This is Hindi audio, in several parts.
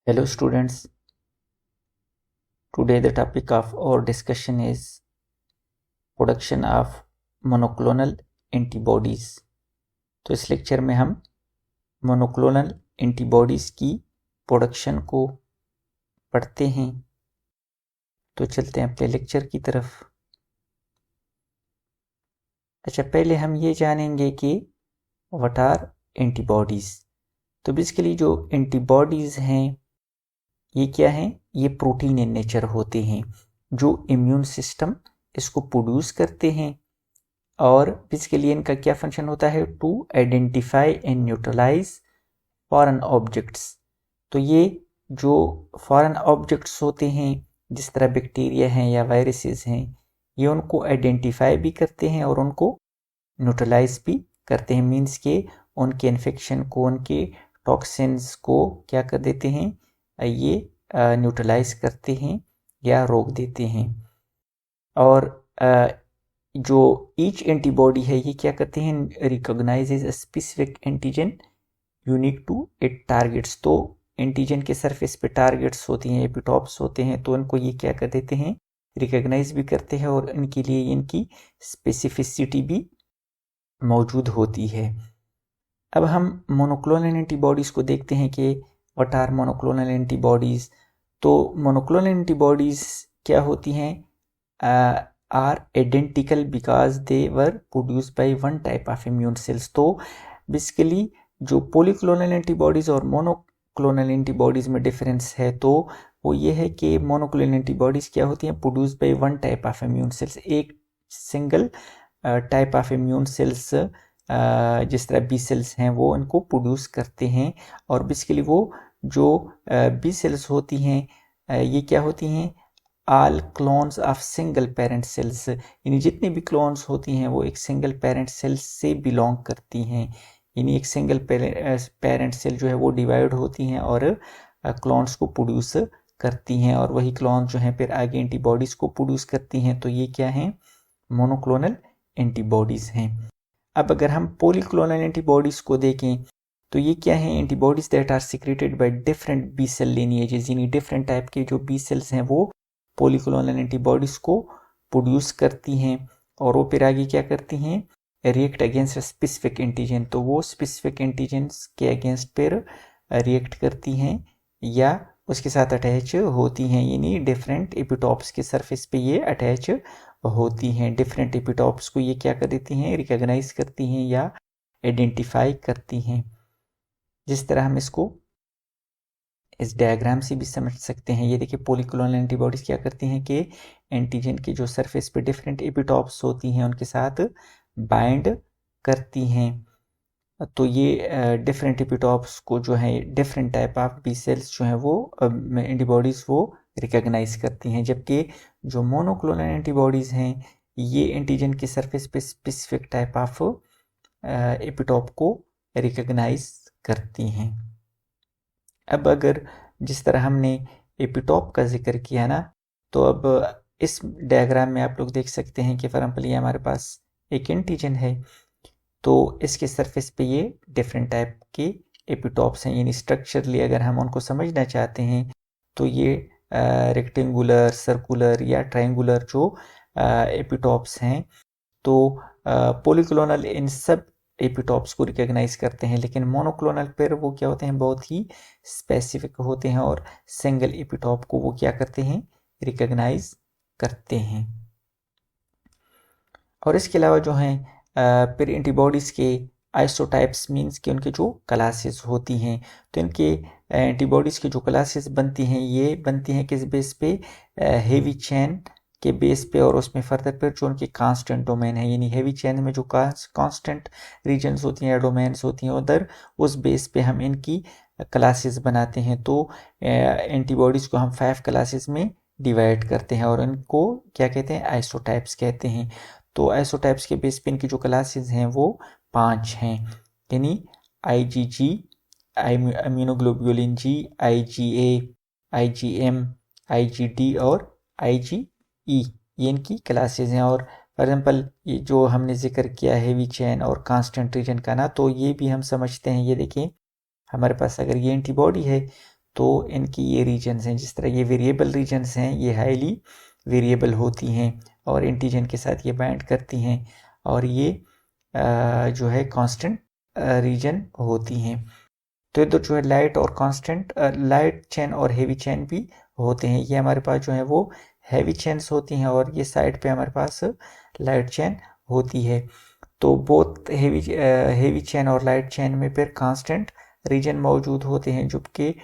Hello students, today the topic of our discussion is production of monoclonal antibodies। तो इस लेक्चर में हम monoclonal antibodies की प्रोडक्शन को पढ़ते हैं। तो चलते हैं अपने लेक्चर की तरफ। अच्छा, पहले हम ये जानेंगे कि व्हाट आर एंटीबॉडीज। तो बेसिकली जो एंटीबॉडीज हैं ये क्या हैं? ये प्रोटीन इन नेचर होते हैं जो इम्यून सिस्टम इसको प्रोड्यूस करते हैं। और बेसिकली इनका क्या फंक्शन होता है? To identify and neutralise foreign objects. तो ये जो फॉरेन ऑब्जेक्ट्स होते हैं जिस तरह बैक्टीरिया हैं या वायरसेस हैं, ये उनको आइडेंटिफाई भी करते हैं और उनको न्यूट्रलाइज भी करते हैं। मीन्स के उनके इन्फेक्शन को, उनके टॉक्सिन्स को क्या कर देते हैं? ये न्यूट्रलाइज करते हैं या रोक देते हैं। और जो ईच एंटीबॉडी है ये क्या करते हैं? Recognises a specific antigen unique to it targets. तो एंटीजन के सरफेस पे टारगेट्स होती हैं, एपिटॉप्स होते हैं, तो इनको ये क्या कर देते हैं? रिकॉग्नाइज भी करते हैं और इनके लिए इनकी स्पेसिफिसिटी भी मौजूद होती है। अब हम मोनोक्लोनल एंटीबॉडीज को देखते हैं कि व्हाट आर मोनोक्लोनल एंटीबॉडीज। तो मोनोक्लोनल एंटीबॉडीज क्या होती हैं? Are identical because they were produced by one type of immune cells. तो बेसिकली जो पॉलीक्लोनल एंटीबॉडीज और मोनोक्लोनल एंटीबॉडीज में डिफरेंस है, तो वो ये है कि मोनोक्लोनल एंटीबॉडीज क्या होती हैं? Produce by one type of immune cells, एक single type of immune cells जिस तरह बी सेल्स हैं वो इनको प्रोड्यूस करते हैं। और बेसिकली वो जो बी सेल्स होती हैं ये क्या होती हैं? All clones of single parent cells, यानी जितनी भी क्लोन्स होती हैं वो एक सिंगल पेरेंट सेल से बिलोंग करती हैं। यानी एक सिंगल पेरेंट सेल जो है वो डिवाइड होती हैं और क्लोन्स को प्रोड्यूस करती हैं, और वही क्लोन्स जो हैं फिर आगे एंटीबॉडीज को प्रोड्यूस करती हैं। तो ये क्या हैं? मोनोक्लोनल एंटीबॉडीज हैं। अब अगर हम पॉलीक्लोनल एंटीबॉडीज को देखें तो ये क्या है? Antibodies that are secreted by different B cell lineages, यानी डिफरेंट टाइप के जो बी सेल्स हैं वो पॉलीक्लोनल एंटीबॉडीज को प्रोड्यूस करती हैं और वो फिर आगे क्या करती हैं? React against specific antigen. तो वो स्पेसिफिक एंटीजन्स के अगेंस्ट फिर रिएक्ट करती हैं या उसके साथ अटैच होती हैं, यानी डिफरेंट एपिटॉप्स के सरफेस पे ये अटैच होती हैं। डिफरेंट एपिटॉप्स को ये क्या कर देती हैं? रिकॉग्नाइज करती हैं या आइडेंटिफाई करती हैं। जिस तरह हम इसको इस डायग्राम से भी समझ सकते हैं। ये देखिए, पॉलीक्लोनल एंटीबॉडीज क्या करती हैं कि एंटीजन के जो सरफेस पे डिफरेंट एपिटॉप्स होती हैं उनके साथ बाइंड करती हैं। तो ये डिफरेंट एपिटॉप्स को जो है different type of B cells जो हैं वो एंटीबॉडीज वो रिकॉग्नाइज करती हैं। जबकि जो मोनोक्लोनल एंटीबॉडीज हैं ये एंटीजन के सरफेस पे स्पेसिफिक टाइप ऑफ एपिटॉप को रिकॉग्नाइज करती हैं। अब अगर जिस तरह हमने एपिटॉप का जिक्र किया ना, तो अब इस डायग्राम में आप लोग देख सकते हैं कि फॉर एग्जाम्पल ये हमारे पास एक एंटीजन है, तो इसके सरफेस पे ये डिफरेंट टाइप के एपिटॉप्स हैं। यानी स्ट्रक्चरली अगर हम उनको समझना चाहते हैं तो ये रेक्टेंगुलर, सर्कुलर या ट्रायंगुलर जो एपिटॉप्स हैं, तो पॉलीक्लोनल इन सब एपिटॉप्स को रिकॉग्नाइज करते हैं, लेकिन मोनोक्लोनल पर वो क्या होते हैं? बहुत ही स्पेसिफिक होते हैं और सिंगल एपिटॉप को वो क्या करते हैं? रिकॉग्नाइज करते हैं। और इसके अलावा जो हैं फिर एंटीबॉडीज़ के आइसोटाइप्स, मीन्स कि उनके जो क्लासेस होती हैं, तो इनके एंटीबॉडीज़ की जो क्लासेस बनती हैं ये बनती हैं किस बेस पे? हेवी चेन के बेस पे, और उसमें फर्दर फिर जो उनके कांस्टेंट डोमेन है, यानी हेवी चेन में जो कांस्टेंट रीजन्स होती हैं या डोमेन्स होती हैं उधर उस बेस पे हम इनकी क्लासेस बनाते हैं। तो एंटीबॉडीज़ को हम 5 क्लासेस में डिवाइड करते हैं और इनको क्या कहते हैं? आइसोटाइप्स कहते हैं। तो आइसोटाइप्स के बेस पे इनकी जो क्लासेस हैं वो 5 हैं, यानी IgG, immunoglobulin G, IgA, IgM, IgD और IgE, ये इनकी क्लासेस हैं। और फॉर एग्जांपल ये जो हमने जिक्र किया हेवी चेन और कांस्टेंट रीजन का ना, तो ये भी हम समझते हैं। ये देखिए, हमारे पास अगर ये एंटीबॉडी है तो इनकी ये रीजन्स हैं, जिस तरह ये वेरिएबल रीजन्स हैं, ये हाईली वेरिएबल होती हैं और एंटीजन के साथ ये बाइंड करती हैं, और ये जो है कांस्टेंट रीजन होती हैं। तो इधर जो है लाइट और कांस्टेंट लाइट चेन और हेवी चेन भी होते हैं। ये हमारे पास जो है वो हैवी चेन्स होती हैं और ये साइड पे हमारे पास लाइट चेन होती है। तो बोथ हेवी चेन और लाइट चेन में फिर कांस्टेंट रीजन मौजूद होते हैं, जबकि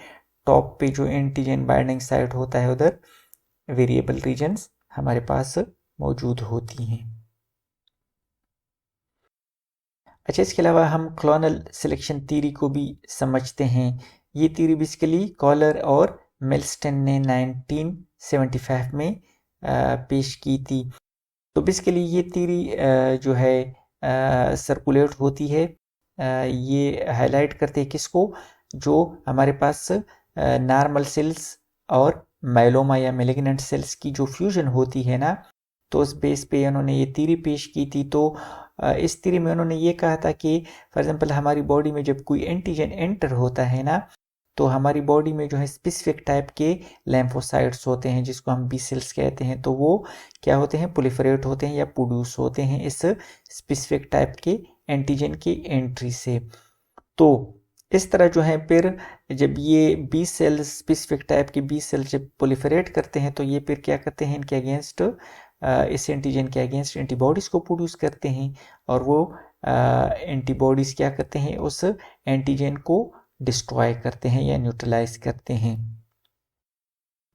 टॉप पे जो एंटीजन बाइंडिंग साइट होता है उधर वेरिएबल रीजन्स हमारे पास मौजूद होती हैं। अच्छा, इसके अलावा हम क्लोनल सिलेक्शन थ्योरी को भी समझते हैं। ये थ्योरी बेसिकली कॉलर और मिल्स्टन ने 1975 में पेश की थी। तो बेसिकली ये थ्योरी जो है सर्कुलेट होती है, ये हाईलाइट करते हैं किसको, जो हमारे पास नॉर्मल सेल्स और माइलोमा या मैलिग्नेंट सेल्स की जो फ्यूजन होती है ना, तो उस बेस पे उन्होंने ये थ्योरी पेश की थी। तो इस थ्योरी में उन्होंने ये कहा था कि फॉर एग्जांपल हमारी बॉडी में जब कोई एंटीजन एंटर होता है ना, तो हमारी बॉडी में जो है स्पेसिफिक टाइप के लैम्फोसाइट्स होते हैं, जिसको हम बी सेल्स कहते हैं। तो वो क्या होते हैं, प्रोलिफरेट होते हैं या प्रोड्यूस होते हैं इस स्पेसिफिक टाइप के एंटीजन की एंट्री से। तो इस तरह जो है फिर जब ये बी सेल्स स्पेसिफिक टाइप के बी सेल्स जब प्रोलिफरेट करते हैं, तो ये फिर क्या करते हैं, इनके अगेंस्ट इस एंटीजन के अगेंस्ट एंटीबॉडीज़ को प्रोड्यूस करते हैं, और वो एंटीबॉडीज़ क्या करते हैं, उस एंटीजन को डिस्ट्रॉय करते हैं या न्यूट्रलाइज करते हैं।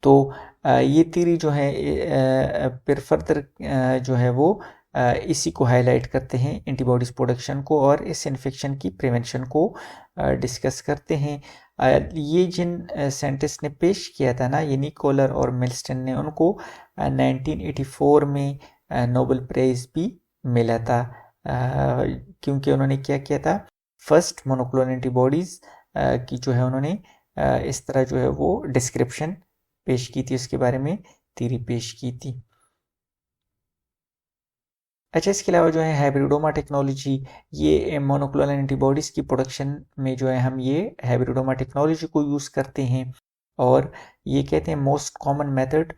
तो ये थ्योरी जो है फिर फर्दर जो है वो इसी को हाईलाइट करते हैं, एंटीबॉडीज़ प्रोडक्शन को और इस इन्फेक्शन की प्रिवेंशन को डिस्कस करते हैं। ये जिन साइंटिस्ट ने पेश किया था ना, ये निकोलर और मिल्स्टन ने, उनको 1984 में नोबेल प्राइज भी मिला था, क्योंकि उन्होंने क्या किया था, फर्स्ट मोनोक्लोनल एंटीबॉडीज़ की जो है उन्होंने इस तरह जो है वो डिस्क्रिप्शन पेश की थी, उसके बारे में थ्योरी पेश की थी। अच्छा, इसके अलावा जो है हाइब्रिडोमा टेक्नोलॉजी, ये मोनोक्लोनल एंटीबॉडीज़ की प्रोडक्शन में जो है हम ये हाइब्रिडोमा टेक्नोलॉजी को यूज़ करते हैं, और ये कहते हैं मोस्ट कॉमन मेथड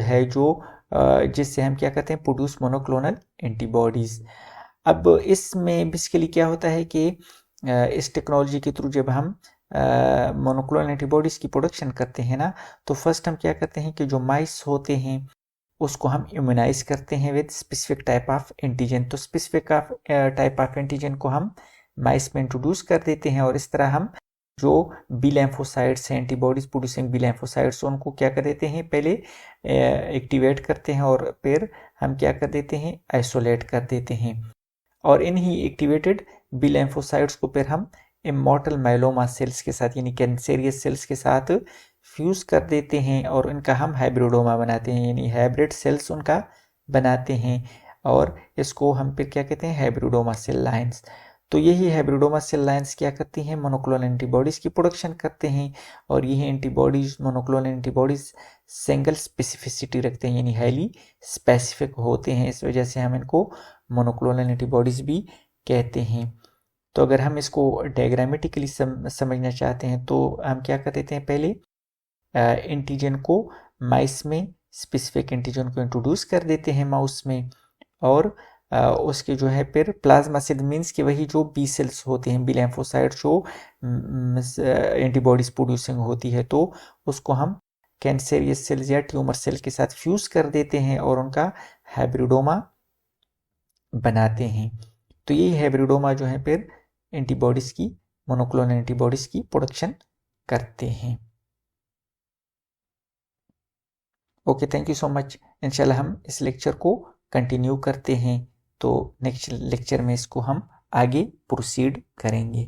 है जो जिससे हम क्या करते हैं, प्रोड्यूस मोनोक्लोनल एंटीबॉडीज़। अब इसमें बेसिकली क्या होता है कि इस टेक्नोलॉजी के थ्रू जब हम मोनोक्लोनल एंटीबॉडीज़ की प्रोडक्शन करते हैं ना, तो फर्स्ट हम क्या करते हैं कि जो माइस होते हैं उसको हम इम्यूनाइज करते हैं with specific type of antigen. तो स्पेसिफिक टाइप ऑफ एंटीजन को हम माइस में इंट्रोड्यूस कर देते हैं, और इस तरह हम जो बी लैम्फोसाइट्स हैं, एंटीबॉडीज प्रोड्यूसिंग बी लैम्फोसाइट्स, उनको क्या कर देते हैं, पहले एक्टिवेट करते हैं और फिर हम क्या कर देते हैं, आइसोलेट कर देते हैं, और इन्हीं एक्टिवेटेड बी लैम्फोसाइट्स को फिर हम इमॉर्टल माइलोमा सेल्स के साथ यानी कैंसेरियस सेल्स के साथ फ्यूज़ कर देते हैं, और उनका हम हाइब्रिडोमा बनाते हैं, यानी हाइब्रिड सेल्स उनका बनाते हैं, और इसको हम फिर क्या कहते हैं, हाइब्रिडोमा सेल लाइन्स। तो यही हाइब्रिडोमा सेल लाइन्स क्या करती हैं, मोनोक्लोनल एंटीबॉडीज़ की प्रोडक्शन करते हैं, और यही antibodies monoclonal antibodies single specificity रखते हैं, यानी हाईली स्पेसिफिक होते हैं। इस वजह से हम इनको मोनोक्लोनल एंटीबॉडीज़ भी कहते हैं। तो अगर हम इसको डायग्रामेटिकली समझना चाहते हैं, तो हम क्या कर देते हैं, पहले एंटीजन को माइस में स्पेसिफिक एंटीजन को इंट्रोड्यूस कर देते हैं माउस में, और उसके जो है फिर प्लाज्मा सेल मीन्स कि वही जो बी सेल्स होते हैं, बी लैम्फोसाइट जो एंटीबॉडीज प्रोड्यूसिंग होती है, तो उसको हम कैंसेरियस सेल्स या ट्यूमर सेल के साथ फ्यूज कर देते हैं और उनका हाइब्रिडोमा बनाते हैं। तो यही हाइब्रिडोमा जो है फिर एंटीबॉडीज़ की, मोनोक्लोनल एंटीबॉडीज़ की प्रोडक्शन करते हैं। Okay, thank you so much. इंशाल्लाह हम इस लेक्चर को कंटिन्यू करते हैं, तो नेक्स्ट लेक्चर में इसको हम आगे प्रोसीड करेंगे।